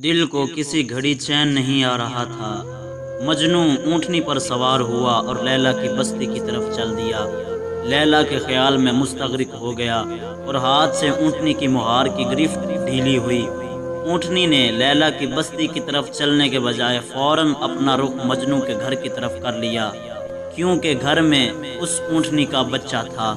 دل کو کسی گھڑی چین نہیں آ رہا تھا۔ مجنوں اونٹنی پر سوار ہوا اور لیلا کی بستی کی طرف چل دیا۔ لیلا کے خیال میں مستغرق ہو گیا اور ہاتھ سے اونٹنی کی مہار کی گرفت ڈھیلی ہوئی۔ اونٹنی نے لیلا کی بستی کی طرف چلنے کے بجائے فوراً اپنا رخ مجنوں کے گھر کی طرف کر لیا، کیونکہ گھر میں اس اونٹنی کا بچہ تھا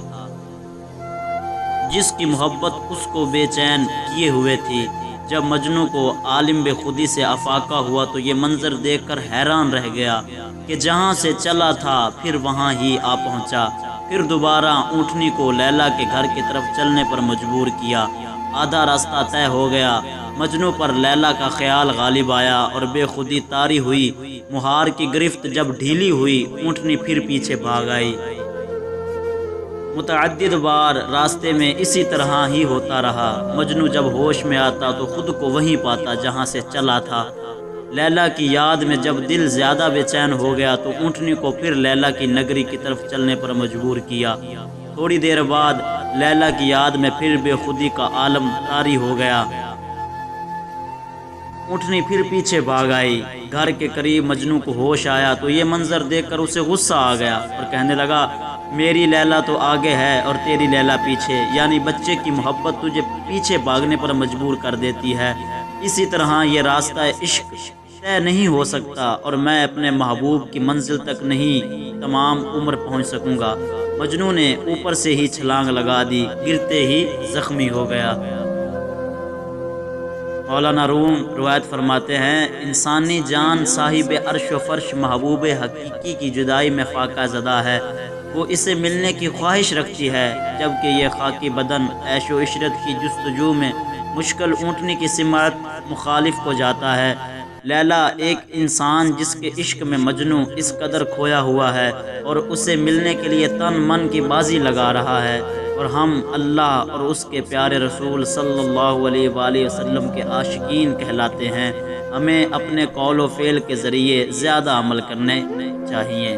جس کی محبت اس کو بے چین کیے ہوئے تھی۔ جب مجنوں کو عالم بے خودی سے افاقہ ہوا تو یہ منظر دیکھ کر حیران رہ گیا کہ جہاں سے چلا تھا پھر وہاں ہی آ پہنچا۔ پھر دوبارہ اونٹنی کو لیلا کے گھر کی طرف چلنے پر مجبور کیا۔ آدھا راستہ طے ہو گیا، مجنوں پر لیلا کا خیال غالب آیا اور بے خودی طاری ہوئی۔ مہار کی گرفت جب ڈھیلی ہوئی، اونٹنی پھر پیچھے بھاگ آئی۔ متعدد بار راستے میں اسی طرح ہی ہوتا رہا۔ مجنوں جب ہوش میں آتا تو خود کو وہیں پاتا جہاں سے چلا تھا۔ لیلا کی یاد میں جب دل زیادہ بے چین ہو گیا تو اونٹنی کو پھر لیلا کی نگری کی طرف چلنے پر مجبور کیا۔ تھوڑی دیر بعد لیلا کی یاد میں پھر بے خودی کا عالم طاری ہو گیا۔ اونٹنی پھر پیچھے بھاگ آئی۔ گھر کے قریب مجنوں کو ہوش آیا تو یہ منظر دیکھ کر اسے غصہ آ گیا اور کہنے لگا، میری لیلا تو آگے ہے اور تیری لیلا پیچھے، یعنی بچے کی محبت تجھے پیچھے بھاگنے پر مجبور کر دیتی ہے۔ اسی طرح یہ راستہ عشق طے نہیں ہو سکتا اور میں اپنے محبوب کی منزل تک نہیں تمام عمر پہنچ سکوں گا۔ مجنوں نے اوپر سے ہی چھلانگ لگا دی، گرتے ہی زخمی ہو گیا۔ مولانا روم روایت فرماتے ہیں، انسانی جان صاحب عرش و فرش محبوب حقیقی کی جدائی میں خاکہ زدہ ہے۔ وہ اسے ملنے کی خواہش رکھتی ہے، جبکہ یہ خاکی بدن عیش و عشرت کی جستجو میں مشکل اونٹنی کی سمت مخالف کو جاتا ہے۔ لیلا ایک انسان جس کے عشق میں مجنوں اس قدر کھویا ہوا ہے اور اسے ملنے کے لیے تن من کی بازی لگا رہا ہے، اور ہم اللہ اور اس کے پیارے رسول صلی اللہ علیہ وآلہ وسلم کے عاشقین کہلاتے ہیں۔ ہمیں اپنے قول و فعل کے ذریعے زیادہ عمل کرنے چاہیے۔